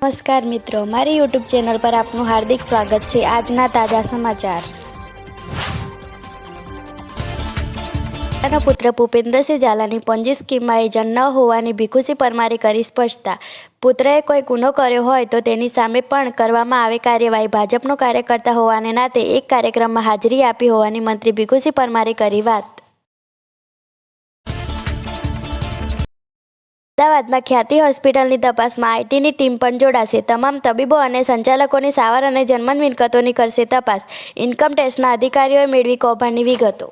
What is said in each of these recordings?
નમસ્કાર મિત્રો, મારી યુટ્યુબ ચેનલ પર આપનું હાર્દિક સ્વાગત છે। આજના તાજા સમાચાર। પુત્ર ભૂપેન્દ્રસિંહ ઝાલાની પોન્જી સ્કીમમાં એજન્ટ ન હોવાની ભીખુસિંહ પરમારે કરી સ્પષ્ટતા। પુત્રએ કોઈ ગુનો કર્યો હોય તો તેની સામે પણ કરવામાં આવે કાર્યવાહી। ભાજપનો કાર્યકર્તા હોવાને નાતે એક કાર્યક્રમમાં હાજરી આપી હોવાની મંત્રી ભીખુસિંહ પરમારે કરી વાત। અમદાવાદમાં ખ્યાતિ હોસ્પિટલની તપાસમાં આઈટીની ટીમ પણ જોડાશે। તમામ તબીબો અને સંચાલકોની સારવાર અને જન્મ મિલકતોની કરશે તપાસ। ઇન્કમ ટેક્સના અધિકારીઓએ મેળવી કૌભાંડની વિગતો।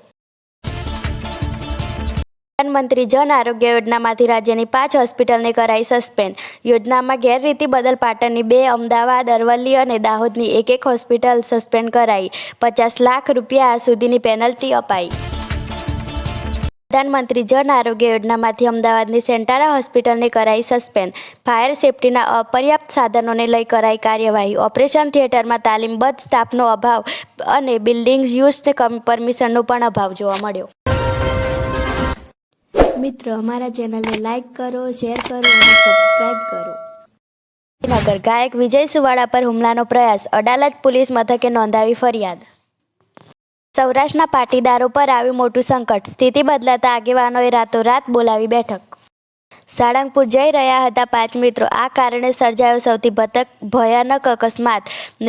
પ્રધાનમંત્રી જન આરોગ્ય યોજનામાંથી રાજ્યની 5 હોસ્પિટલને કરાઈ સસ્પેન્ડ। યોજનામાં ગેરરીતિ બદલ પાટણની 2, અમદાવાદ, અરવલ્લી અને દાહોદની 1 હોસ્પિટલ સસ્પેન્ડ કરાઈ। 50 લાખ રૂપિયા સુધીની પેનલ્ટી અપાઈ। પ્રધાનમંત્રી જન આરોગ્ય યોજનામાંથી અમદાવાદની સેન્ટારા હોસ્પિટલને કરાઈ સસ્પેન્ડ। ફાયર સેફટીના અપર્યાપ્ત સાધનોને લઈ કરાઈ કાર્યવાહી। ઓપરેશન થિયેટરમાં તાલીમબદ્ધ સ્ટાફનો અભાવ અને બિલ્ડિંગ યુઝ પરમિશનનો પણ અભાવ જોવા મળ્યો। મિત્રો, અમારા ચેનલને લાઇક કરો, શેર કરો અને સબસ્ક્રાઇબ કરો। નગર ગાયક વિજય સુવાળા પર હુમલાનો પ્રયાસ, અડાલજ પોલીસ મથકે નોંધાવી ફરિયાદ। સૌરાષ્ટ્રના પાટીદારો પર આવ્યું મોટું સંકટ, સ્થિતિ બદલાતા આગેવાનોએ રાતોરાત બોલાવી બેઠક। સાળંગપુર જઈ રહ્યા હતા 5 મિત્રો, આ કારણે સર્જાયો સૌથી ભયાનક અકસ્માત,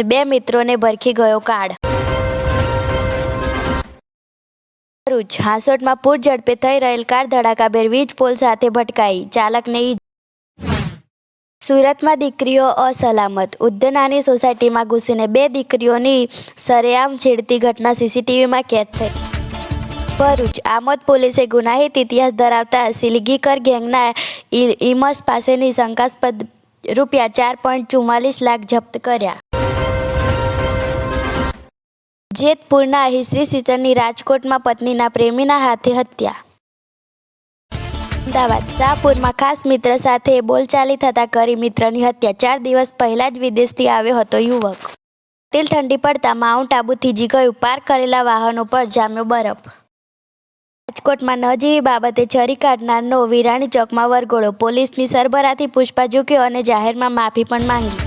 2 મિત્રોને ભરખી ગયો કાળ। ભરૂચ હાંસોટમાં પૂર ઝડપે થઈ રહેલ કાર ધડાકાભેર વીજ પોલ સાથે ભટકાઈ, ચાલકને ઈજા। સુરતમાં દીકરીઓ અસલામત, ઉધનાની સોસાયટીમાં ઘૂસીને 2 દીકરીઓની સરેઆમ છેડતી ઘટના સીસીટીવીમાં કેદ થઈ। ભરૂચ આમોદ પોલીસે ગુનાહિત ઇતિહાસ ધરાવતા સિલગીકર ગેંગના ઇમસ પાસેથી શંકાસ્પદ ₹4.44 લાખ જપ્ત કર્યા। જેતપુરના હિસ્ટ્રી ટીચરની રાજકોટમાં પત્નીના પ્રેમીના હાથે હત્યા। અમદાવાદ શાહપુરમાં ખાસ મિત્ર સાથે બોલચાલી થતાં કરી મિત્રની હત્યા। 4 દિવસ પહેલા જ વિદેશથી આવ્યો હતો યુવક। ઠંડી પડતા માઉન્ટ આબુ થીજી ગયું, પાર્ક કરેલા વાહનો પર જામ્યો બરફ। રાજકોટમાં નજીવી બાબતે છરી કાઢનારનો વિરાણી ચોકમાં વરઘોડો, પોલીસની સરબરાહથી પૂછપરછ ઝૂક્યો અને જાહેરમાં માફી પણ માંગી।